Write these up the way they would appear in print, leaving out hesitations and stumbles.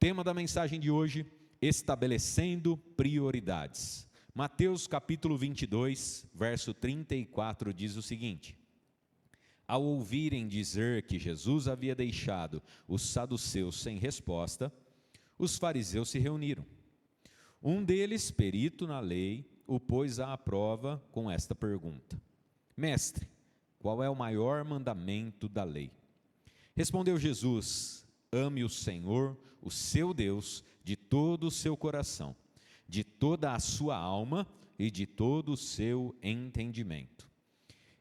tema da mensagem de hoje: estabelecendo prioridades. Mateus capítulo 22, verso 34 diz o seguinte: ao ouvirem dizer que Jesus havia deixado os saduceus sem resposta, os fariseus se reuniram. Um deles, perito na lei, o pôs à prova com esta pergunta: Mestre, qual é o maior mandamento da lei? Respondeu Jesus: ame o Senhor, o seu Deus, de todo o seu coração, de toda a sua alma e de todo o seu entendimento.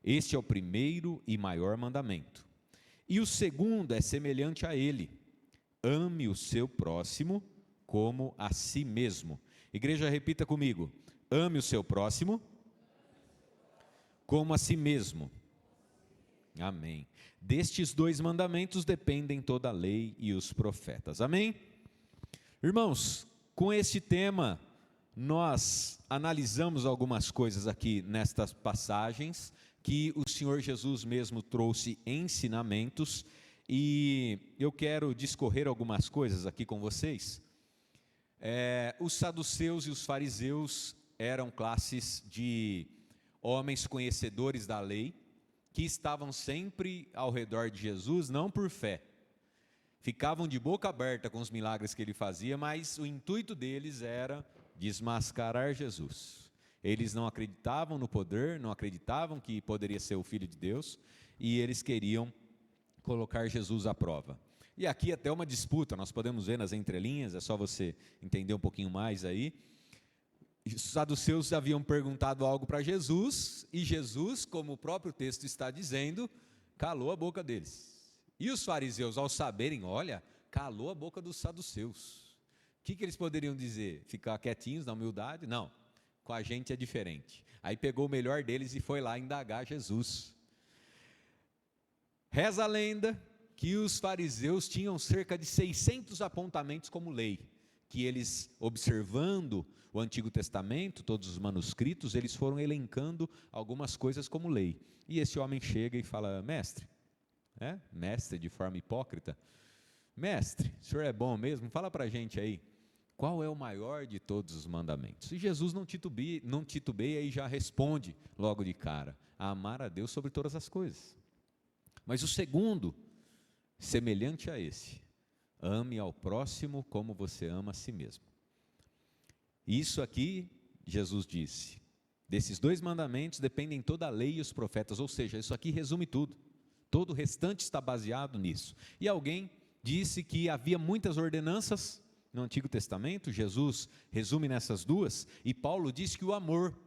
Este é o primeiro e maior mandamento. E o segundo é semelhante a ele: ame o seu próximo como a si mesmo. Igreja, repita comigo: ame o seu próximo como a si mesmo. Amém. Destes dois mandamentos dependem toda a lei e os profetas. Amém? Irmãos, com este tema, nós analisamos algumas coisas aqui nestas passagens, que o Senhor Jesus mesmo trouxe ensinamentos, e eu quero discorrer algumas coisas aqui com vocês. Os saduceus e os fariseus eram classes de homens conhecedores da lei, que estavam sempre ao redor de Jesus, não por fé. Ficavam de boca aberta com os milagres que ele fazia, mas o intuito deles era desmascarar Jesus. Eles não acreditavam no poder, não acreditavam que poderia ser o Filho de Deus, e eles queriam colocar Jesus à prova. E aqui até uma disputa, nós podemos ver nas entrelinhas, é só você entender um pouquinho mais aí. Os saduceus haviam perguntado algo para Jesus, e Jesus, como o próprio texto está dizendo, calou a boca deles. E os fariseus, ao saberem, olha, calou a boca dos saduceus. O que eles poderiam dizer? Ficar quietinhos na humildade? Não, com a gente é diferente. Aí pegou o melhor deles e foi lá indagar Jesus. Reza a lenda que os fariseus tinham cerca de 600 apontamentos como lei, que eles, observando o Antigo Testamento, todos os manuscritos, eles foram elencando algumas coisas como lei. E esse homem chega e fala: mestre, mestre de forma hipócrita, mestre, o senhor é bom mesmo? Fala para a gente aí, qual é o maior de todos os mandamentos? E Jesus não titubeia e já responde logo de cara: amar a Deus sobre todas as coisas. Mas o segundo, semelhante a esse: ame ao próximo como você ama a si mesmo. Isso aqui, Jesus disse, desses dois mandamentos dependem toda a lei e os profetas, ou seja, isso aqui resume tudo. Todo o restante está baseado nisso. E alguém disse que havia muitas ordenanças no Antigo Testamento, Jesus resume nessas duas, e Paulo disse que o amor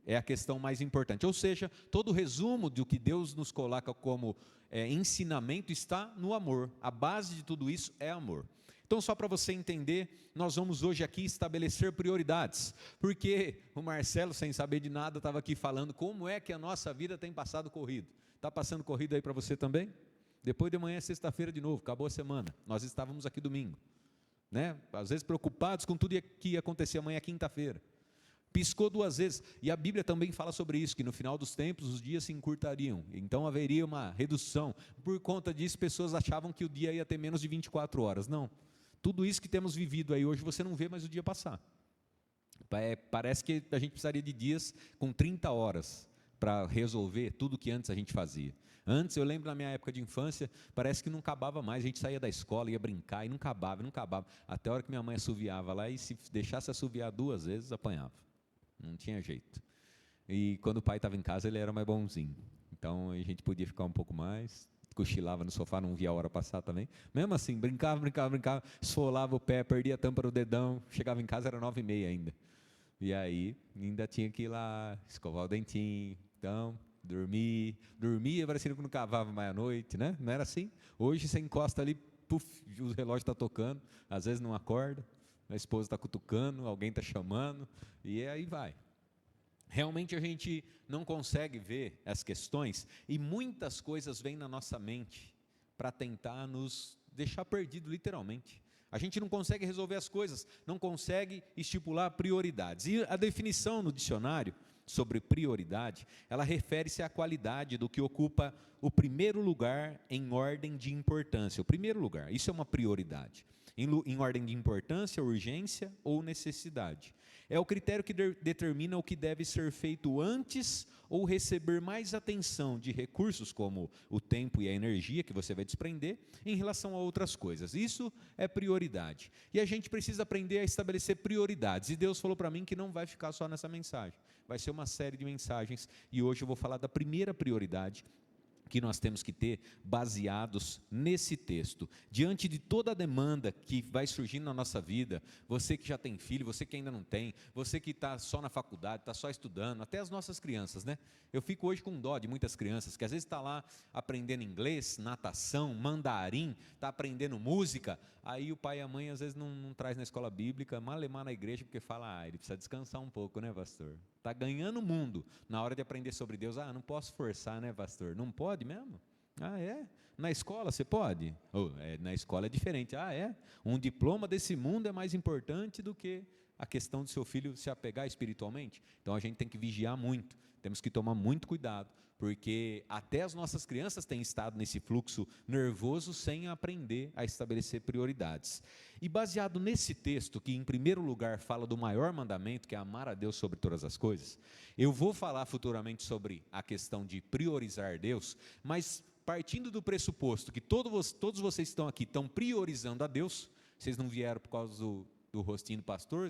é a questão mais importante. Ou seja, todo o resumo do que Deus nos coloca como ensinamento está no amor. A base de tudo isso é amor. Então, só para você entender, nós vamos hoje aqui estabelecer prioridades, porque o Marcelo, sem saber de nada, estava aqui falando como é que a nossa vida tem passado corrido. Está passando corrido aí para você também? Depois de amanhã é sexta-feira de novo, acabou a semana. Nós estávamos aqui domingo, às vezes preocupados com tudo que ia acontecer amanhã é quinta-feira. Piscou duas vezes, e a Bíblia também fala sobre isso, que no final dos tempos os dias se encurtariam, então haveria uma redução. Por conta disso, pessoas achavam que o dia ia ter menos de 24 horas, não. Tudo isso que temos vivido aí hoje, você não vê mais o dia passar. Parece que a gente precisaria de dias com 30 horas para resolver tudo que antes a gente fazia. Antes, eu lembro na minha época de infância, parece que não acabava mais, a gente saía da escola, ia brincar e não acabava, até a hora que minha mãe assoviava lá, e se deixasse assoviar duas vezes, apanhava. Não tinha jeito. E quando o pai estava em casa, ele era mais bonzinho. Então, a gente podia ficar um pouco mais, cochilava no sofá, não via a hora passar também. Mesmo assim, brincava, esfolava o pé, perdia a tampa do dedão, chegava em casa, era 9h30 ainda. E aí, ainda tinha que ir lá, escovar o dentinho, então, dormia, parecia que não cavava mais à noite, Não era assim? Hoje você encosta ali, puf, o relógio está tocando, às vezes não acorda, a esposa está cutucando, alguém está chamando, e aí vai. Realmente a gente não consegue ver as questões, e muitas coisas vêm na nossa mente para tentar nos deixar perdido literalmente. A gente não consegue resolver as coisas, não consegue estipular prioridades. E a definição no dicionário sobre prioridade, ela refere-se à qualidade do que ocupa o primeiro lugar em ordem de importância. O primeiro lugar, isso é uma prioridade. em ordem de importância, urgência ou necessidade. É o critério que determina o que deve ser feito antes ou receber mais atenção de recursos como o tempo e a energia que você vai desprender em relação a outras coisas. Isso é prioridade. E a gente precisa aprender a estabelecer prioridades. E Deus falou para mim que não vai ficar só nessa mensagem. Vai ser uma série de mensagens. E hoje eu vou falar da primeira prioridade que nós temos que ter baseados nesse texto. Diante de toda a demanda que vai surgindo na nossa vida, você que já tem filho, você que ainda não tem, você que está só na faculdade, está só estudando, até as nossas crianças, né? Eu fico hoje com dó de muitas crianças, que às vezes está lá aprendendo inglês, natação, mandarim, está aprendendo música, aí o pai e a mãe às vezes não traz na escola bíblica, malemar na igreja, porque fala, ele precisa descansar um pouco, né, pastor? Está ganhando o mundo, na hora de aprender sobre Deus, não posso forçar, né, pastor? Não pode mesmo? É? Na escola você pode? Na escola é diferente. Um diploma desse mundo é mais importante do que a questão do seu filho se apegar espiritualmente? Então a gente tem que vigiar muito, temos que tomar muito cuidado, porque até as nossas crianças têm estado nesse fluxo nervoso sem aprender a estabelecer prioridades. E baseado nesse texto, que em primeiro lugar fala do maior mandamento, que é amar a Deus sobre todas as coisas, eu vou falar futuramente sobre a questão de priorizar Deus, mas partindo do pressuposto que todos vocês que estão aqui estão priorizando a Deus, vocês não vieram por causa do rostinho do pastor,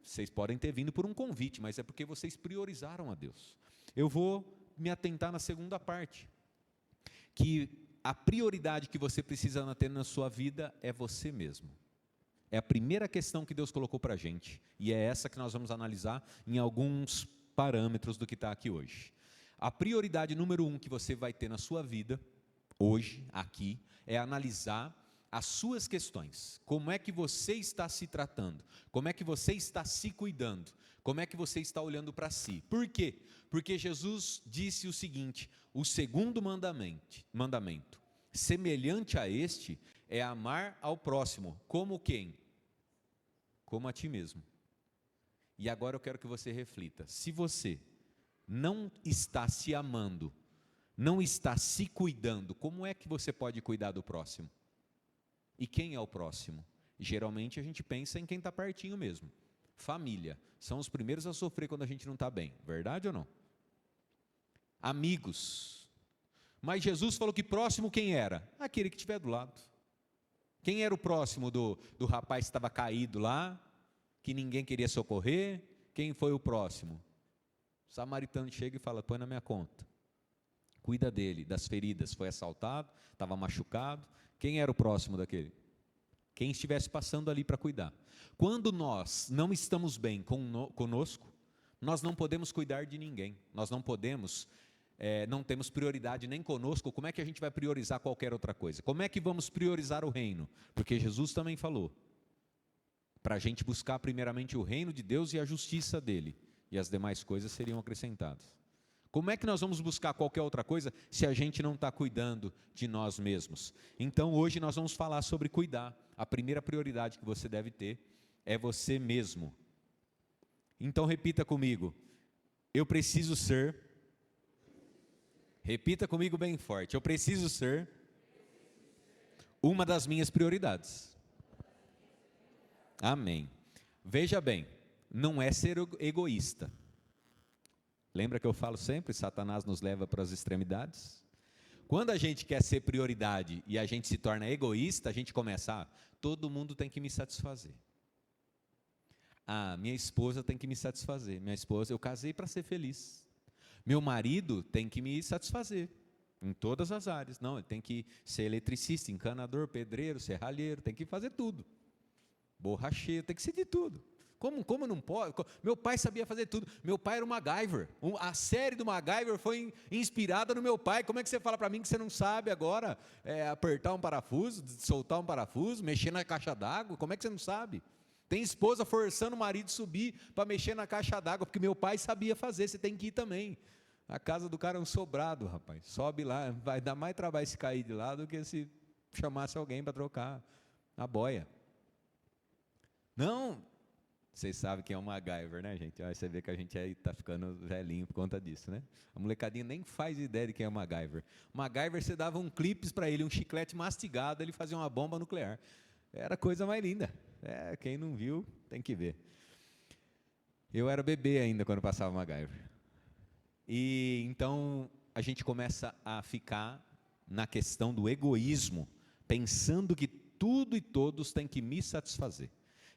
vocês podem ter vindo por um convite, mas é porque vocês priorizaram a Deus. Eu vou me atentar na segunda parte, que a prioridade que você precisa ter na sua vida é você mesmo. É a primeira questão que Deus colocou para a gente, e é essa que nós vamos analisar em alguns parâmetros do que está aqui hoje. A prioridade número 1 que você vai ter na sua vida, hoje, aqui, é analisar as suas questões. Como é que você está se tratando? Como é que você está se cuidando? Como é que você está olhando para si? Por quê? Porque Jesus disse o seguinte, o segundo mandamento, semelhante a este, é amar ao próximo. Como quem? Como a ti mesmo. E agora eu quero que você reflita, se você não está se amando, não está se cuidando, como é que você pode cuidar do próximo? E quem é o próximo? Geralmente a gente pensa em quem está pertinho mesmo. Família, são os primeiros a sofrer quando a gente não está bem, verdade ou não? Amigos, mas Jesus falou que próximo quem era? Aquele que estiver do lado. Quem era o próximo do rapaz que estava caído lá, que ninguém queria socorrer? Quem foi o próximo? O samaritano chega e fala, põe na minha conta. Cuida dele, das feridas, foi assaltado, estava machucado. Quem era o próximo daquele? Quem estivesse passando ali para cuidar. Quando nós não estamos bem conosco, nós não podemos cuidar de ninguém. Nós não podemos, não temos prioridade nem conosco. Como é que a gente vai priorizar qualquer outra coisa? Como é que vamos priorizar o reino? Porque Jesus também falou, para a gente buscar primeiramente o reino de Deus e a justiça dele, e as demais coisas seriam acrescentadas. Como é que nós vamos buscar qualquer outra coisa se a gente não está cuidando de nós mesmos? Então hoje nós vamos falar sobre cuidar. A primeira prioridade que você deve ter é você mesmo. Então repita comigo, eu preciso ser, repita comigo bem forte, eu preciso ser uma das minhas prioridades. Amém. Veja bem, não é ser egoísta. Lembra que eu falo sempre, Satanás nos leva para as extremidades? Quando a gente quer ser prioridade e a gente se torna egoísta, a gente começa, todo mundo tem que me satisfazer. Minha esposa tem que me satisfazer. Eu casei para ser feliz. Meu marido tem que me satisfazer, em todas as áreas. Não, ele tem que ser eletricista, encanador, pedreiro, serralheiro, tem que fazer tudo. Borracheiro, tem que ser de tudo. Como não pode? Meu pai sabia fazer tudo. Meu pai era o MacGyver. A série do MacGyver foi inspirada no meu pai. Como é que você fala para mim que você não sabe agora apertar um parafuso, soltar um parafuso, mexer na caixa d'água? Como é que você não sabe? Tem esposa forçando o marido a subir para mexer na caixa d'água, porque meu pai sabia fazer, você tem que ir também. A casa do cara é um sobrado, rapaz. Sobe lá, vai dar mais trabalho se cair de lá do que se chamasse alguém para trocar a boia. Não... Vocês sabem quem é o MacGyver, né, gente? Você vê que a gente aí está ficando velhinho por conta disso, né? A molecadinha nem faz ideia de quem é o MacGyver. O MacGyver, você dava um clipe para ele, um chiclete mastigado, ele fazia uma bomba nuclear. Era a coisa mais linda. Quem não viu, tem que ver. Eu era bebê ainda quando passava MacGyver. E então a gente começa a ficar na questão do egoísmo, pensando que tudo e todos têm que me satisfazer.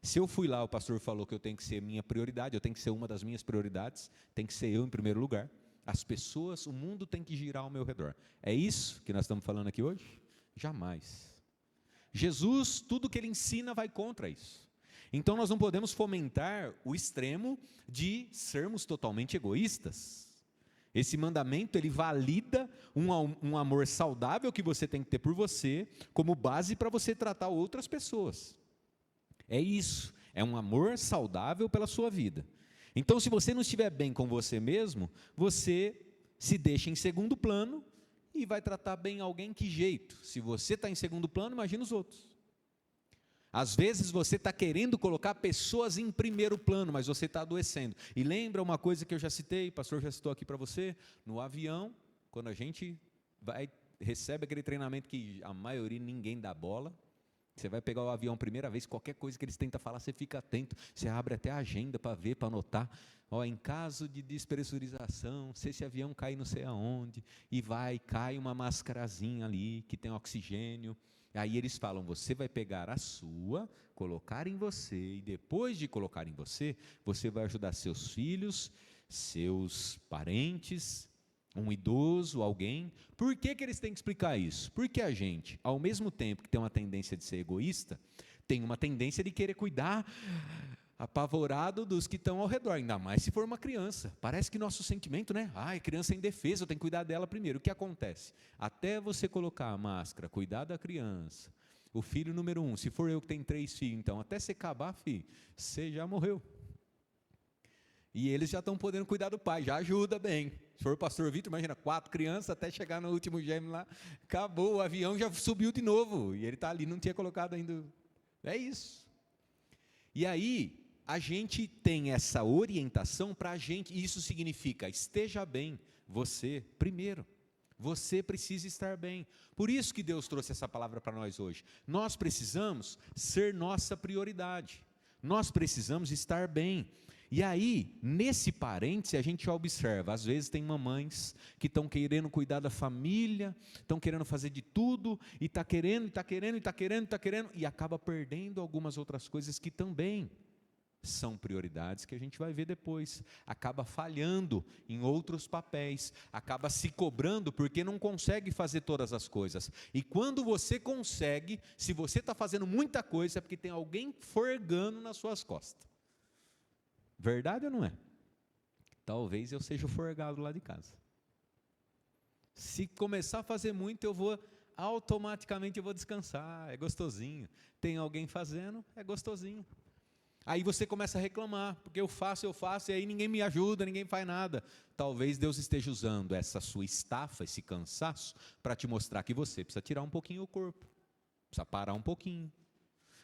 Se eu fui lá, o pastor falou que eu tenho que ser minha prioridade, eu tenho que ser uma das minhas prioridades, tem que ser eu em primeiro lugar. As pessoas, o mundo tem que girar ao meu redor. É isso que nós estamos falando aqui hoje? Jamais. Jesus, tudo que ele ensina vai contra isso. Então nós não podemos fomentar o extremo de sermos totalmente egoístas. Esse mandamento, ele valida um amor saudável que você tem que ter por você, como base para você tratar outras pessoas. É isso, é um amor saudável pela sua vida. Então, se você não estiver bem com você mesmo, você se deixa em segundo plano e vai tratar bem alguém que jeito? Se você está em segundo plano, imagina os outros. Às vezes você está querendo colocar pessoas em primeiro plano, mas você está adoecendo. E lembra uma coisa que eu já citei, o pastor já citou aqui para você, no avião, quando a gente recebe aquele treinamento que a maioria ninguém dá bola, você vai pegar o avião a primeira vez, qualquer coisa que eles tentam falar, você fica atento, você abre até a agenda para ver, para anotar. Em caso de despressurização, se esse avião cair não sei aonde, e cai uma mascarazinha ali, que tem oxigênio, aí eles falam, você vai pegar a sua, colocar em você, e depois de colocar em você, você vai ajudar seus filhos, seus parentes, um idoso, alguém. Por que eles têm que explicar isso? Porque a gente, ao mesmo tempo que tem uma tendência de ser egoísta, tem uma tendência de querer cuidar apavorado dos que estão ao redor, ainda mais se for uma criança. Parece que nosso sentimento, né? Criança indefesa, eu tenho que cuidar dela primeiro. O que acontece? Até você colocar a máscara, cuidar da criança, o filho número 1, se for eu que tenho 3 filhos, então, até você acabar, filho, você já morreu. E eles já estão podendo cuidar do pai, já ajuda bem. Se for o pastor Vitor, imagina, 4 crianças, até chegar no último gêmeo lá, acabou, o avião já subiu de novo, e ele está ali, não tinha colocado ainda. É isso. E aí, a gente tem essa orientação para a gente, e isso significa, esteja bem, você primeiro. Você precisa estar bem. Por isso que Deus trouxe essa palavra para nós hoje. Nós precisamos ser nossa prioridade. Nós precisamos estar bem. E aí, nesse parêntese, a gente observa, às vezes tem mamães que estão querendo cuidar da família, estão querendo fazer de tudo, e está querendo, e acaba perdendo algumas outras coisas que também são prioridades que a gente vai ver depois, acaba falhando em outros papéis, acaba se cobrando porque não consegue fazer todas as coisas. E quando você consegue, se você está fazendo muita coisa, é porque tem alguém forgando nas suas costas. Verdade ou não é? Talvez eu seja o forgado lá de casa. Se começar a fazer muito, automaticamente eu vou descansar, é gostosinho. Tem alguém fazendo, é gostosinho. Aí você começa a reclamar, porque eu faço, e aí ninguém me ajuda, ninguém faz nada. Talvez Deus esteja usando essa sua estafa, esse cansaço, para te mostrar que você precisa tirar um pouquinho o corpo, precisa parar um pouquinho.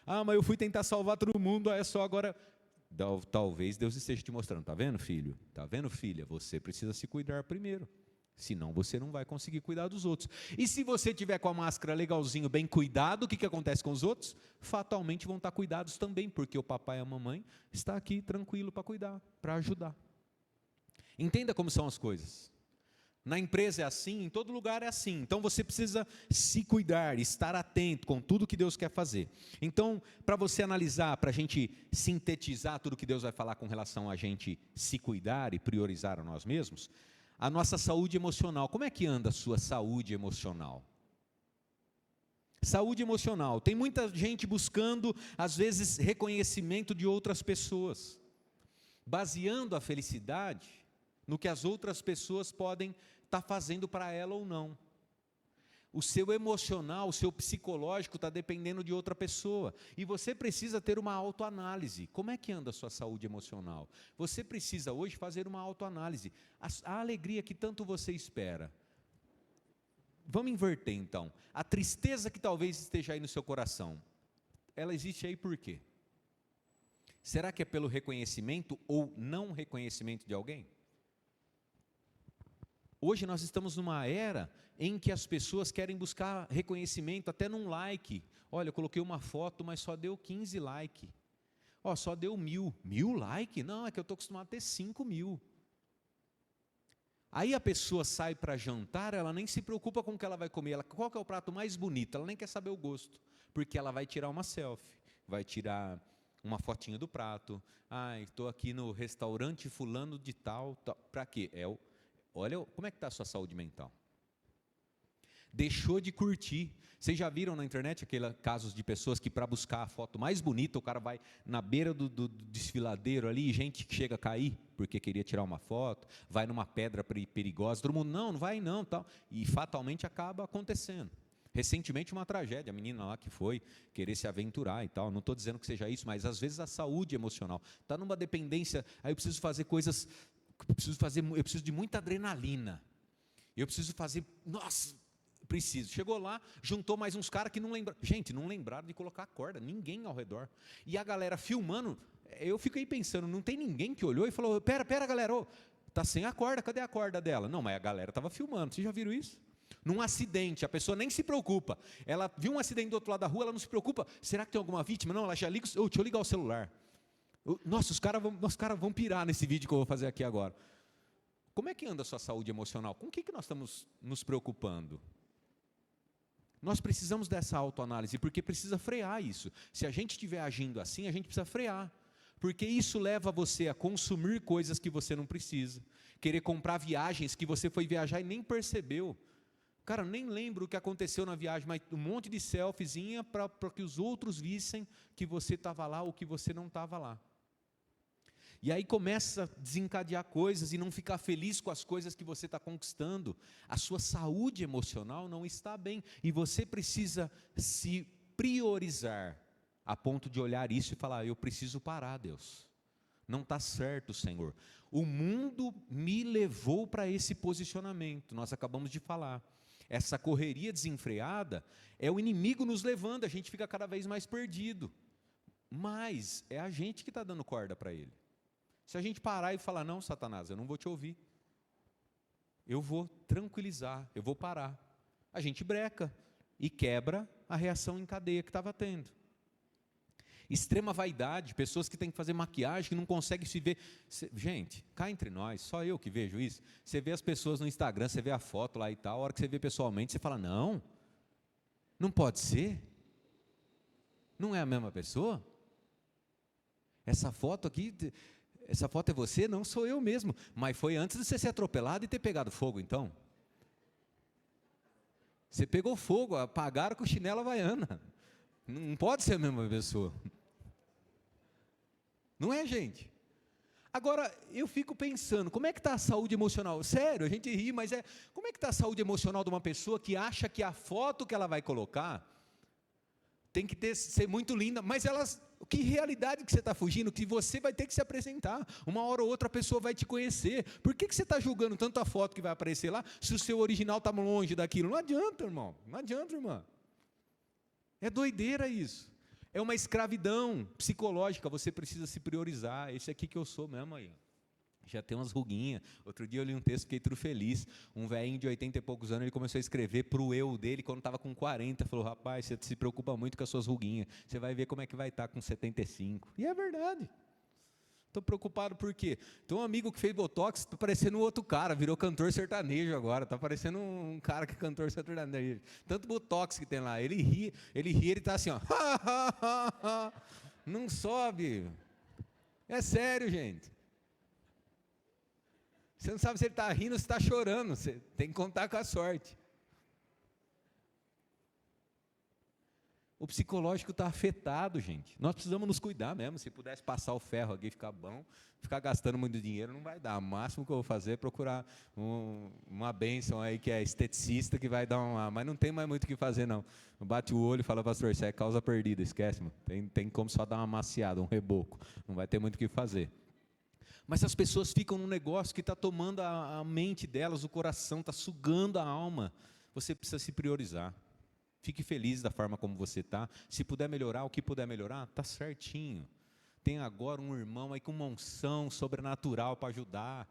Mas eu fui tentar salvar todo mundo, é só agora. Talvez Deus esteja te mostrando, está vendo, filho? Está vendo, filha? Você precisa se cuidar primeiro. Senão você não vai conseguir cuidar dos outros. E se você tiver com a máscara legalzinho, bem cuidado, o que acontece com os outros? Fatalmente vão estar cuidados também, porque o papai e a mamãe está aqui tranquilo para cuidar, para ajudar. Entenda como são as coisas. Na empresa é assim, em todo lugar é assim. Então você precisa se cuidar, estar atento com tudo que Deus quer fazer. Então, para você analisar, para a gente sintetizar tudo que Deus vai falar com relação a gente se cuidar e priorizar a nós mesmos, a nossa saúde emocional. Como é que anda a sua saúde emocional? Saúde emocional. Tem muita gente buscando, às vezes, reconhecimento de outras pessoas, baseando a felicidade no que as outras pessoas podem estar fazendo para ela ou não. O seu emocional, o seu psicológico está dependendo de outra pessoa. E você precisa ter uma autoanálise. Como é que anda a sua saúde emocional? Você precisa hoje fazer uma autoanálise. A alegria que tanto você espera. Vamos inverter então. A tristeza que talvez esteja aí no seu coração, ela existe aí por quê? Será que é pelo reconhecimento ou não reconhecimento de alguém? Hoje nós estamos numa era em que as pessoas querem buscar reconhecimento até num like. Olha, eu coloquei uma foto, mas só deu 15 likes. Ó, só deu 1.000. 1.000 likes? Não, é que eu estou acostumado a ter 5.000. Aí a pessoa sai para jantar, ela nem se preocupa com o que ela vai comer. Qual que é o prato mais bonito? Ela nem quer saber o gosto, porque ela vai tirar uma selfie, vai tirar uma fotinha do prato. Estou aqui no restaurante fulano de tal. Para quê? Olha como é que está a sua saúde mental. Deixou de curtir. Vocês já viram na internet aqueles casos de pessoas que para buscar a foto mais bonita, o cara vai na beira do desfiladeiro ali, gente que chega a cair, porque queria tirar uma foto, vai numa pedra perigosa, todo mundo, não vai não, tal, e fatalmente acaba acontecendo. Recentemente uma tragédia, a menina lá que foi querer se aventurar e tal, não estou dizendo que seja isso, mas às vezes a saúde emocional, está numa dependência, aí eu preciso fazer coisas, eu preciso de muita adrenalina, eu preciso fazer, nossa, preciso. Chegou lá, juntou mais uns caras que não lembraram. Gente, não lembraram de colocar a corda, ninguém ao redor. E a galera filmando, eu fiquei pensando, não tem ninguém que olhou e falou, pera galera, tá sem a corda, cadê a corda dela? Não, mas a galera estava filmando, vocês já viram isso? Num acidente, a pessoa nem se preocupa. Ela viu um acidente do outro lado da rua, ela não se preocupa. Será que tem alguma vítima? Não, ela já liga, deixa eu ligar o celular. Nossa, os caras vão pirar nesse vídeo que eu vou fazer aqui agora. Como é que anda a sua saúde emocional? Com o que nós estamos nos preocupando? Nós precisamos dessa autoanálise, porque precisa frear isso. Se a gente estiver agindo assim, a gente precisa frear. Porque isso leva você a consumir coisas que você não precisa. Querer comprar viagens que você foi viajar e nem percebeu. Cara, nem lembro o que aconteceu na viagem, mas um monte de selfiezinha para que os outros vissem que você estava lá ou que você não estava lá. E aí começa a desencadear coisas e não ficar feliz com as coisas que você está conquistando. A sua saúde emocional não está bem. E você precisa se priorizar a ponto de olhar isso e falar, eu preciso parar, Deus. Não está certo, Senhor. O mundo me levou para esse posicionamento, nós acabamos de falar. Essa correria desenfreada é o inimigo nos levando, a gente fica cada vez mais perdido. Mas é a gente que está dando corda para ele. Se a gente parar e falar, não, Satanás, eu não vou te ouvir. Eu vou tranquilizar, eu vou parar. A gente breca e quebra a reação em cadeia que estava tendo. Extrema vaidade, pessoas que têm que fazer maquiagem, que não conseguem se ver. Gente, cá entre nós, só eu que vejo isso. Você vê as pessoas no Instagram, você vê a foto lá e tal, a hora que você vê pessoalmente, você fala, não pode ser. Não é a mesma pessoa? Essa foto aqui... Essa foto é você? Não sou eu mesmo. Mas foi antes de você ser atropelado e ter pegado fogo, então. Você pegou fogo, apagaram com chinela havaiana. Não pode ser a mesma pessoa. Não é, gente? Agora, eu fico pensando, como é que está a saúde emocional? Sério, a gente ri, mas como é que está a saúde emocional de uma pessoa que acha que a foto que ela vai colocar tem que ser muito linda, mas que realidade que você está fugindo, que você vai ter que se apresentar, uma hora ou outra a pessoa vai te conhecer, por que você está julgando tanto a foto que vai aparecer lá, se o seu original está longe daquilo? Não adianta, irmão, não adianta, irmã, é doideira isso, é uma escravidão psicológica, você precisa se priorizar, esse aqui que eu sou mesmo aí, já tem umas ruguinhas. Outro dia eu li um texto, fiquei tudo feliz. Um velhinho de 80 e poucos anos, ele começou a escrever para o eu dele quando estava com 40. Falou, rapaz, você se preocupa muito com as suas ruguinhas. Você vai ver como é que vai estar com 75. E é verdade. Estou preocupado por quê? Tem um amigo que fez botox, está parecendo outro cara, virou cantor sertanejo agora. Está parecendo um cara que é cantor sertanejo. Tanto botox que tem lá. Ele ri, ele está assim, ó. Não sobe. É sério, gente. Você não sabe se ele está rindo ou se está chorando, você tem que contar com a sorte. O psicológico está afetado, gente. Nós precisamos nos cuidar mesmo. Se pudesse passar o ferro aqui e ficar bom, ficar gastando muito dinheiro não vai dar. O máximo que eu vou fazer é procurar uma bênção aí que é esteticista que vai dar uma... Mas não tem mais muito o que fazer, não. Bate o olho e fala, pastor, isso é causa perdida, esquece, mano. Tem como só dar uma maciada, um reboco. Não vai ter muito o que fazer. Mas as pessoas ficam num negócio que está tomando a mente delas, o coração, está sugando a alma. Você precisa se priorizar. Fique feliz da forma como você está. Se puder melhorar, o que puder melhorar, está certinho. Tem agora um irmão aí com uma unção sobrenatural para ajudar.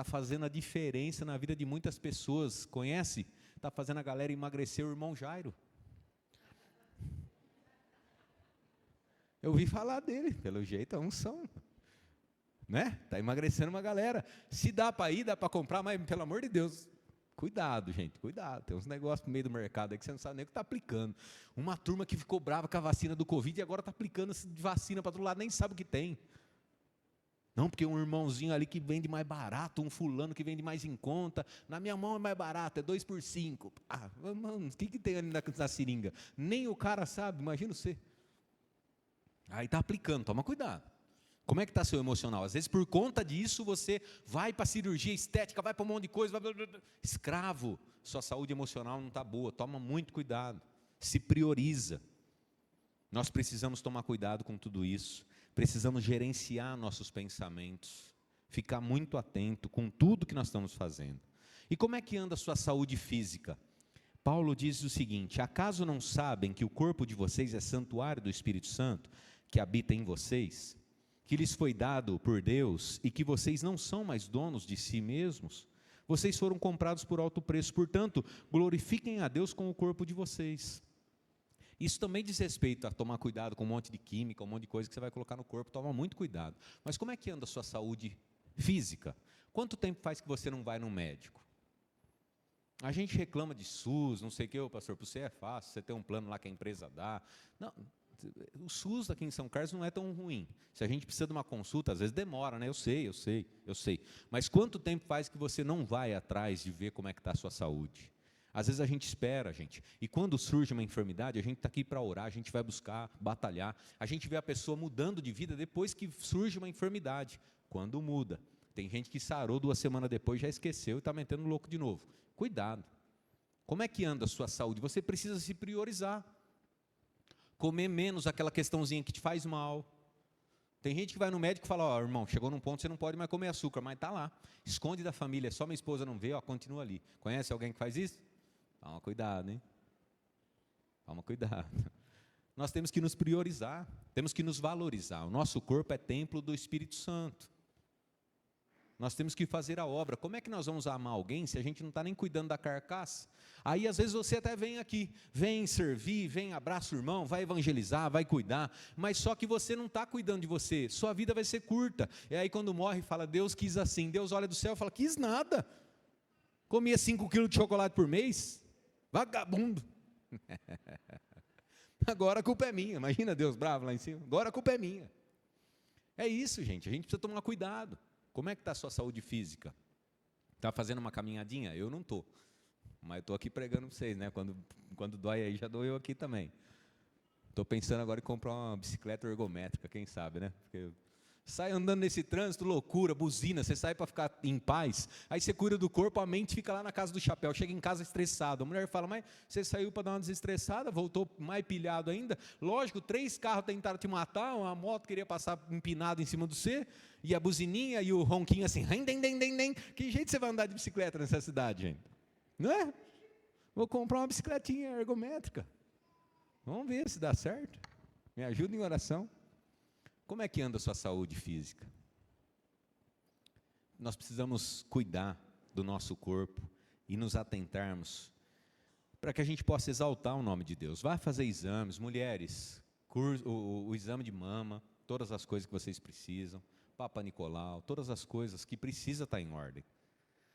está fazendo a diferença na vida de muitas pessoas. Conhece? Está fazendo a galera emagrecer, o irmão Jairo. Eu ouvi falar dele, pelo jeito, é unção. Né? Está emagrecendo uma galera. Se dá para ir, dá para comprar, mas pelo amor de Deus, cuidado, gente, cuidado. Tem uns negócios no meio do mercado aí que você não sabe nem o que está aplicando. Uma turma que ficou brava com a vacina do Covid e agora está aplicando vacina para todo lado, nem sabe o que tem. Não, porque um irmãozinho ali que vende mais barato, um fulano que vende mais em conta, na minha mão é mais barato, é 2 por 5. Ah, mano, o que tem ali na seringa? Nem o cara sabe, imagina você. Aí está aplicando, toma cuidado. Como é que está seu emocional? Às vezes por conta disso você vai para a cirurgia estética, vai para um monte de coisa, escravo, sua saúde emocional não está boa, toma muito cuidado, se prioriza. Nós precisamos tomar cuidado com tudo isso, precisamos gerenciar nossos pensamentos, ficar muito atento com tudo que nós estamos fazendo. E como é que anda a sua saúde física? Paulo diz o seguinte: acaso não sabem que o corpo de vocês é santuário do Espírito Santo, que habita em vocês, que lhes foi dado por Deus e que vocês não são mais donos de si mesmos? Vocês foram comprados por alto preço, portanto, glorifiquem a Deus com o corpo de vocês. Isso também diz respeito a tomar cuidado com um monte de química, um monte de coisa que você vai colocar no corpo, toma muito cuidado. Mas como é que anda a sua saúde física? Quanto tempo faz que você não vai no médico? A gente reclama de SUS, não sei o que, pastor, para você é fácil, você tem um plano lá que a empresa dá. Não, o SUS aqui em São Carlos não é tão ruim. Se a gente precisa de uma consulta, às vezes demora, né? Eu sei. Mas quanto tempo faz que você não vai atrás de ver como é que está a sua saúde? Às vezes a gente espera, gente. E quando surge uma enfermidade, a gente está aqui para orar, a gente vai buscar, batalhar. A gente vê a pessoa mudando de vida depois que surge uma enfermidade. Quando muda. Tem gente que sarou 2 semanas depois, já esqueceu e está metendo louco de novo. Cuidado. Como é que anda a sua saúde? Você precisa se priorizar. Comer menos aquela questãozinha que te faz mal. Tem gente que vai no médico e fala, ó, irmão, chegou num ponto que você não pode mais comer açúcar, mas está lá. Esconde da família, só minha esposa não vê, ó, continua ali. Conhece alguém que faz isso? Toma cuidado, hein? Toma cuidado. Nós temos que nos priorizar, temos que nos valorizar. O nosso corpo é templo do Espírito Santo. Nós temos que fazer a obra. Como é que nós vamos amar alguém se a gente não está nem cuidando da carcaça? Aí às vezes você até vem aqui, vem servir, vem abraça o irmão, vai evangelizar, vai cuidar, mas só que você não está cuidando de você, sua vida vai ser curta. E aí quando morre fala, Deus quis assim, Deus olha do céu e fala, quis nada. Comia 5 quilos de chocolate por mês, vagabundo. Agora a culpa é minha, imagina Deus bravo lá em cima, agora a culpa é minha. É isso, gente, a gente precisa tomar cuidado. Como é que está a sua saúde física? Está fazendo uma caminhadinha? Eu não estou. Mas eu estou aqui pregando para vocês, né? Quando dói aí, já dou eu aqui também. Estou pensando agora em comprar uma bicicleta ergométrica, quem sabe, né? Porque sai andando nesse trânsito, loucura, buzina, você sai para ficar em paz, aí você cuida do corpo, a mente fica lá na casa do chapéu, chega em casa estressado. A mulher fala, mas você saiu para dar uma desestressada, voltou mais pilhado ainda. Lógico, 3 carros tentaram te matar, uma moto queria passar empinado em cima do você, e a buzininha e o ronquinho assim, que jeito você vai andar de bicicleta nessa cidade, gente? Não é? Vou comprar uma bicicletinha ergométrica. Vamos ver se dá certo. Me ajuda em oração. Como é que anda a sua saúde física? Nós precisamos cuidar do nosso corpo e nos atentarmos para que a gente possa exaltar o nome de Deus. Vá fazer exames, mulheres, o exame de mama, todas as coisas que vocês precisam, Papa Nicolau, todas as coisas que precisa estar em ordem.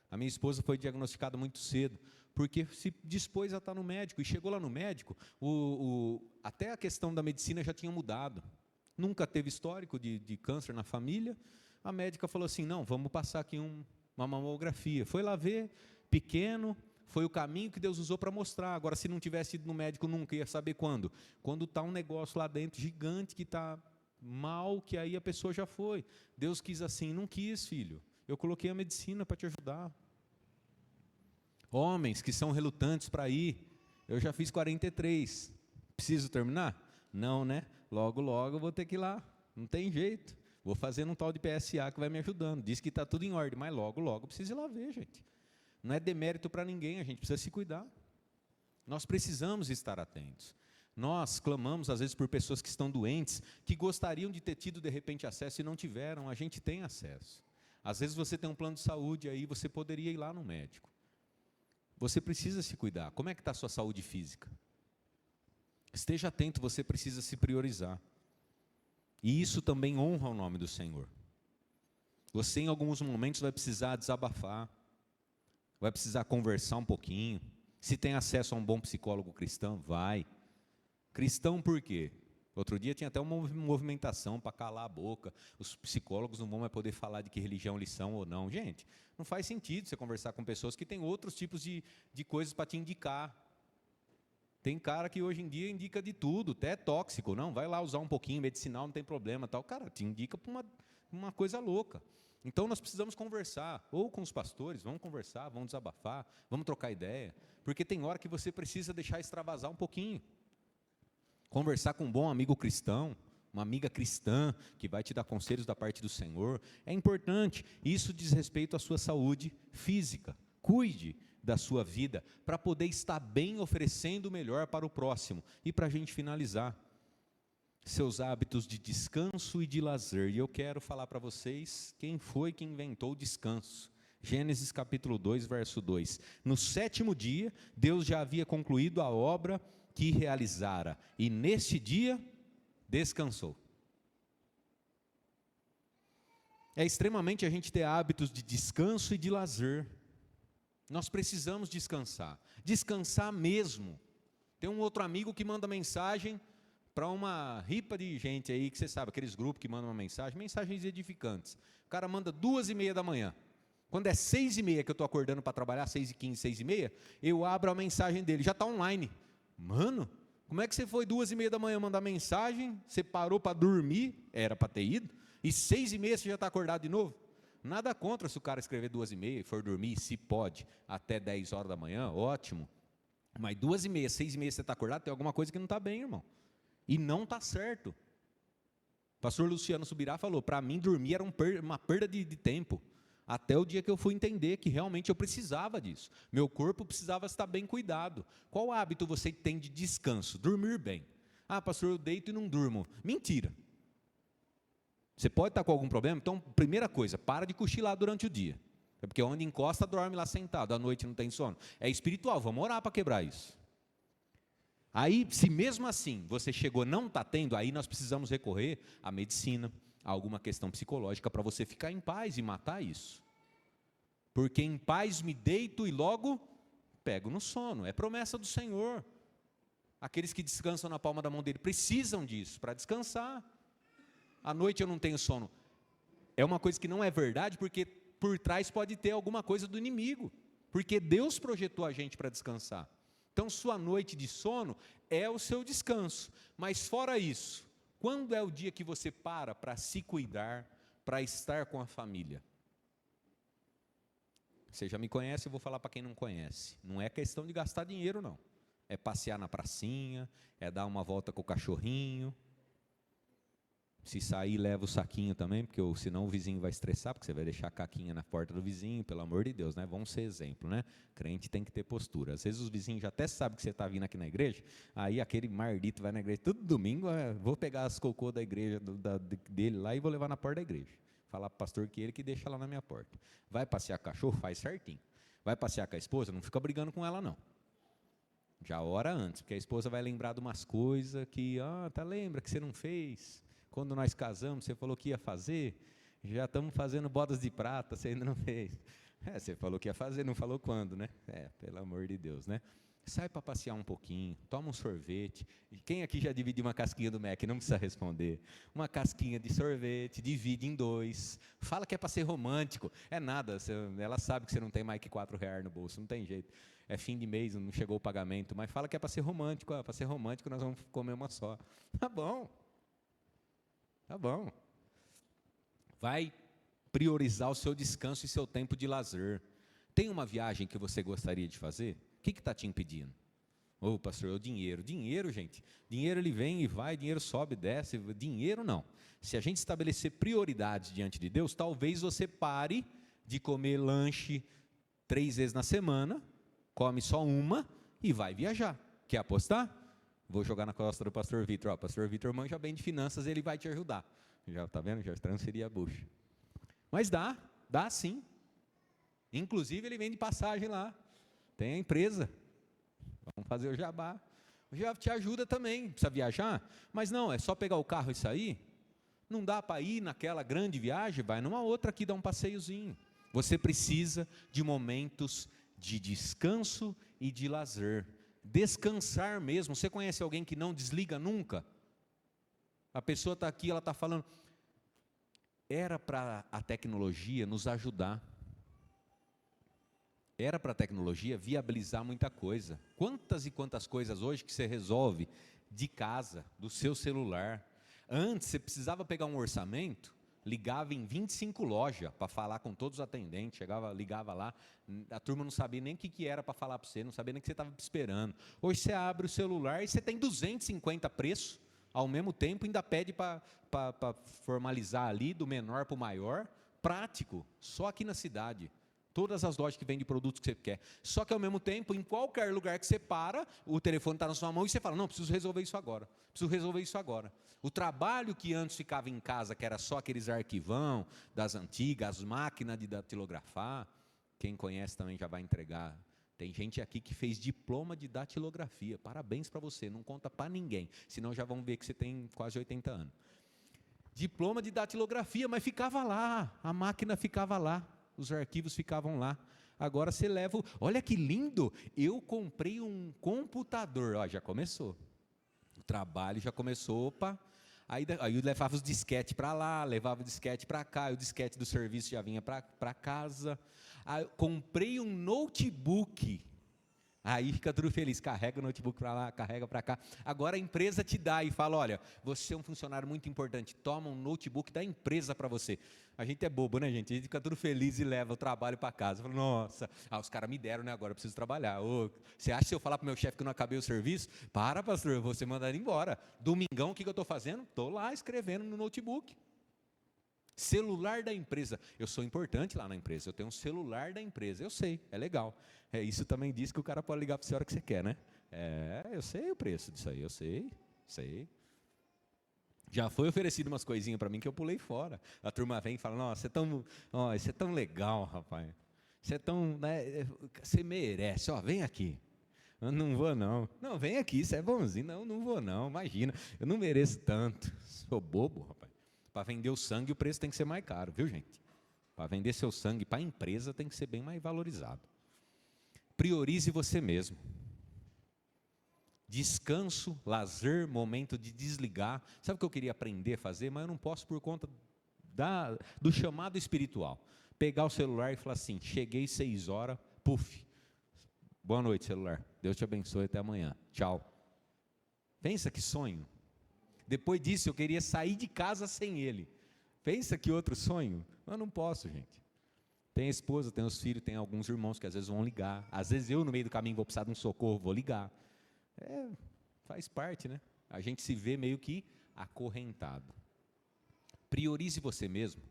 A minha esposa foi diagnosticada muito cedo, porque se dispôs a estar no médico, e chegou lá no médico, até a questão da medicina já tinha mudado. Nunca teve histórico de câncer na família. A médica falou assim, não, vamos passar aqui uma mamografia. Foi lá ver, pequeno, foi o caminho que Deus usou para mostrar. Agora, se não tivesse ido no médico nunca, ia saber quando? Quando está um negócio lá dentro gigante que está mal, que aí a pessoa já foi. Deus quis assim, não quis, filho. Eu coloquei a medicina para te ajudar. Homens que são relutantes para ir, eu já fiz 43. Preciso terminar? Não, né? Logo, logo eu vou ter que ir lá. Não tem jeito. Vou fazer um tal de PSA que vai me ajudando. Diz que está tudo em ordem, mas logo, logo eu preciso ir lá ver, gente. Não é demérito para ninguém, a gente precisa se cuidar. Nós precisamos estar atentos. Nós clamamos, às vezes, por pessoas que estão doentes, que gostariam de ter tido, de repente, acesso e não tiveram. A gente tem acesso. Às vezes você tem um plano de saúde aí, você poderia ir lá no médico. Você precisa se cuidar. Como é que está a sua saúde física? Esteja atento, você precisa se priorizar. E isso também honra o nome do Senhor. Você em alguns momentos vai precisar desabafar, vai precisar conversar um pouquinho. Se tem acesso a um bom psicólogo cristão, vai. Cristão por quê? Outro dia tinha até uma movimentação para calar a boca. Os psicólogos não vão mais poder falar de que religião eles são ou não. Gente, não faz sentido você conversar com pessoas que têm outros tipos de coisas para te indicar. Tem cara que hoje em dia indica de tudo, até é tóxico. Não, vai lá usar um pouquinho, medicinal, não tem problema. Tal. Cara, te indica para uma coisa louca. Então nós precisamos conversar, ou com os pastores, vamos conversar, vamos desabafar, vamos trocar ideia. Porque tem hora que você precisa deixar extravasar um pouquinho. Conversar com um bom amigo cristão, uma amiga cristã, que vai te dar conselhos da parte do Senhor, é importante. Isso diz respeito à sua saúde física. Cuide da sua vida, para poder estar bem, oferecendo o melhor para o próximo. E para a gente finalizar, seus hábitos de descanso e de lazer. E eu quero falar para vocês, quem foi que inventou o descanso? Gênesis capítulo 2, verso 2. No 7º dia, Deus já havia concluído a obra que realizara, e neste dia descansou. É extremamente a gente ter hábitos de descanso e de lazer. Nós precisamos descansar mesmo. Tem um outro amigo que manda mensagem para uma ripa de gente aí, que você sabe, aqueles grupos que mandam uma mensagem, mensagens edificantes. O cara manda 2h30 da manhã. Quando é 6h30 que eu estou acordando para trabalhar, 6h15, 6h30, eu abro a mensagem dele, já está online. Mano, como é que você foi 2h30 da manhã mandar mensagem, você parou para dormir, era para ter ido, e 6h30 você já está acordado de novo? Nada contra se o cara escrever 2h30 e for dormir, se pode, até 10 horas da manhã, ótimo. Mas 2h30, 6h30 você está acordado, tem alguma coisa que não está bem, irmão. E não está certo. O pastor Luciano Subirá falou, para mim dormir era uma perda de tempo. Até o dia que eu fui entender que realmente eu precisava disso. Meu corpo precisava estar bem cuidado. Qual hábito você tem de descanso? Dormir bem. Ah, pastor, eu deito e não durmo. Mentira. Você pode estar com algum problema? Então, primeira coisa, para de cochilar durante o dia. É porque onde encosta, dorme lá sentado. À noite não tem sono. É espiritual, vamos orar para quebrar isso. Aí, se mesmo assim você chegou não está tendo, aí nós precisamos recorrer à medicina, a alguma questão psicológica para você ficar em paz e matar isso. Porque em paz me deito e logo pego no sono. É promessa do Senhor. Aqueles que descansam na palma da mão dele precisam disso para descansar. À noite eu não tenho sono. É uma coisa que não é verdade, porque por trás pode ter alguma coisa do inimigo. Porque Deus projetou a gente para descansar. Então sua noite de sono é o seu descanso. Mas fora isso, quando é o dia que você para se cuidar, para estar com a família? Você já me conhece, eu vou falar para quem não conhece. Não é questão de gastar dinheiro, não. É passear na pracinha, é dar uma volta com o cachorrinho. Se sair, leva o saquinho também, porque senão o vizinho vai estressar, porque você vai deixar a caquinha na porta do vizinho, pelo amor de Deus, né? Vamos ser exemplo, né? Crente tem que ter postura. Às vezes os vizinhos já até sabem que você está vindo aqui na igreja, aí aquele mardito vai na igreja todo domingo, vou pegar as cocô da igreja dele lá e vou levar na porta da igreja. Falar para o pastor que ele que deixa lá na minha porta. Vai passear com o cachorro? Faz certinho. Vai passear com a esposa? Não fica brigando com ela, não. Já ora antes, porque a esposa vai lembrar de umas coisas que, lembra que você não fez. Quando nós casamos, você falou que ia fazer, já estamos fazendo bodas de prata, você ainda não fez. Você falou que ia fazer, não falou quando, né? Pelo amor de Deus, né? Sai para passear um pouquinho, toma um sorvete. Quem aqui já dividiu uma casquinha do Mac? Não precisa responder. Uma casquinha de sorvete, divide em 2. Fala que é para ser romântico. É nada, ela sabe que você não tem mais que R$4 no bolso, não tem jeito. É fim de mês, não chegou o pagamento, mas fala que é para ser romântico. Para ser romântico nós vamos comer uma só. Tá bom. Tá bom. Vai priorizar o seu descanso e seu tempo de lazer. Tem uma viagem que você gostaria de fazer? O que está te impedindo? Pastor, o dinheiro. Dinheiro, gente. Dinheiro ele vem e vai, dinheiro sobe, desce. Dinheiro não. Se a gente estabelecer prioridades diante de Deus, talvez você pare de comer lanche 3 vezes na semana, come só uma e vai viajar. Quer apostar? Vou jogar na costa do pastor Vitor. O pastor Vitor manja bem de finanças, ele vai te ajudar. Já está vendo? Já transferi a bucha. Mas dá Dá sim. Inclusive ele vende passagem lá. Tem a empresa. Vamos fazer o jabá. Já te ajuda também. Precisa viajar? Mas não, é só pegar o carro e sair? Não dá para ir naquela grande viagem? Vai numa outra aqui, dá um passeiozinho. Você precisa de momentos de descanso e de lazer. Descansar mesmo. Você conhece alguém que não desliga nunca? A pessoa está aqui, ela está falando. Era para a tecnologia nos ajudar. Era para a tecnologia viabilizar muita coisa. Quantas e quantas coisas hoje que você resolve de casa, do seu celular. Antes, você precisava pegar um orçamento, ligava em 25 lojas para falar com todos os atendentes, ligava lá, a turma não sabia nem o que era para falar para você, não sabia nem o que você estava esperando. Hoje você abre o celular e você tem 250 preços, ao mesmo tempo ainda pede para formalizar ali, do menor para o maior, prático, só aqui na cidade. Todas as lojas que vendem produtos que você quer. Só que ao mesmo tempo, em qualquer lugar que você para, o telefone está na sua mão e você fala, não, preciso resolver isso agora. Preciso resolver isso agora. O trabalho que antes ficava em casa, que era só aqueles arquivão das antigas, as máquinas de datilografar, quem conhece também já vai entregar. Tem gente aqui que fez diploma de datilografia. Parabéns para você, não conta para ninguém. Senão já vão ver que você tem quase 80 anos. Diploma de datilografia, mas ficava lá, a máquina ficava lá. Os arquivos ficavam lá. Agora você leva. Olha que lindo! Eu comprei um computador. Ó, já começou. O trabalho já começou. Opa! Aí eu levava os disquetes para lá, levava o disquete para cá, o disquete do serviço já vinha para casa. Aí eu comprei um notebook. Aí fica tudo feliz, carrega o notebook para lá, carrega para cá. Agora a empresa te dá e fala, olha, você é um funcionário muito importante, toma um notebook da empresa para você. A gente é bobo, né, gente? A gente fica tudo feliz e leva o trabalho para casa. Fala, nossa, os caras me deram, né, agora eu preciso trabalhar. Você acha que se eu falar para o meu chefe que eu não acabei o serviço? Para, pastor, eu vou ser mandado embora. Domingão, o que eu estou fazendo? Estou lá escrevendo no notebook. Celular da empresa. Eu sou importante lá na empresa, eu tenho um celular da empresa, eu sei, é legal. Isso também diz que o cara pode ligar para você a hora que você quer, né? Eu sei o preço disso aí, eu sei. Já foi oferecido umas coisinhas para mim que eu pulei fora. A turma vem e fala, nossa, isso é tão legal, rapaz. Você é tão, né, você merece, vem aqui. Eu não vou não. Não, vem aqui, isso é bonzinho. Não vou não, imagina. Eu não mereço tanto. Sou bobo, rapaz. Para vender o sangue, o preço tem que ser mais caro, viu, gente? Para vender seu sangue para a empresa, tem que ser bem mais valorizado. Priorize você mesmo. Descanso, lazer, momento de desligar. Sabe o que eu queria aprender a fazer? Mas eu não posso por conta do chamado espiritual. Pegar o celular e falar assim, cheguei 6 horas, puf. Boa noite, celular. Deus te abençoe, até amanhã. Tchau. Pensa que sonho. Depois disso, eu queria sair de casa sem ele. Pensa que outro sonho? Eu não posso, gente. Tem a esposa, tem os filhos, tem alguns irmãos que às vezes vão ligar. Às vezes eu, no meio do caminho, vou precisar de um socorro, vou ligar. Faz parte, né? A gente se vê meio que acorrentado. Priorize você mesmo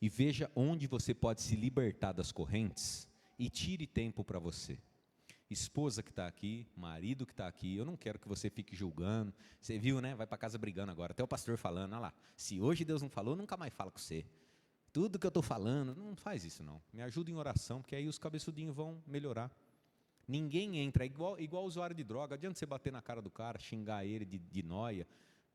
e veja onde você pode se libertar das correntes e tire tempo para você. Esposa que está aqui, marido que está aqui, eu não quero que você fique julgando. Você viu, né? Vai para casa brigando agora. Até o pastor falando, olha lá, se hoje Deus não falou, nunca mais fala com você. Tudo que eu estou falando, não faz isso não. Me ajuda em oração, porque aí os cabeçudinhos vão melhorar. Ninguém entra, igual usuário de droga. Adianta você bater na cara do cara, xingar ele de nóia.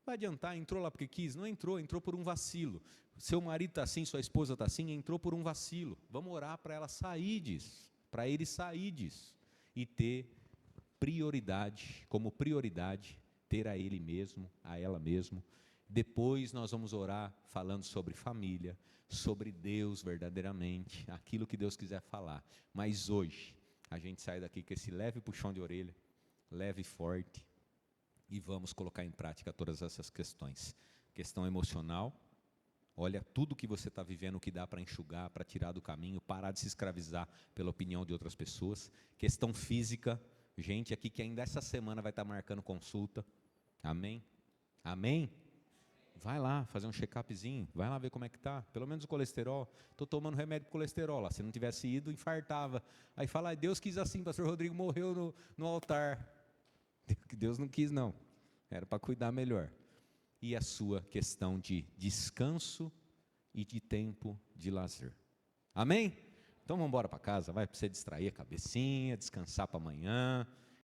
Vai adiantar, entrou lá porque quis? Não entrou, entrou por um vacilo. Seu marido está assim, sua esposa está assim, entrou por um vacilo. Vamos orar para ela sair disso, para ele sair disso. E ter prioridade, como prioridade, ter a ele mesmo, a ela mesmo. Depois nós vamos orar falando sobre família, sobre Deus verdadeiramente, aquilo que Deus quiser falar. Mas hoje, a gente sai daqui com esse leve puxão de orelha, leve e forte, e vamos colocar em prática todas essas questões. Questão emocional, olha tudo que você está vivendo, o que dá para enxugar, para tirar do caminho, parar de se escravizar pela opinião de outras pessoas. Questão física, gente aqui que ainda essa semana vai estar marcando consulta. Amém? Amém? Vai lá fazer um check-upzinho, vai lá ver como é que está. Pelo menos o colesterol, estou tomando remédio para colesterol lá. Se não tivesse ido, infartava. Aí fala, Deus quis assim, pastor Rodrigo morreu no altar. Deus não quis não, era para cuidar melhor. E a sua questão de descanso e de tempo de lazer. Amém? Então vamos embora para casa, vai, para você distrair a cabecinha, descansar para amanhã.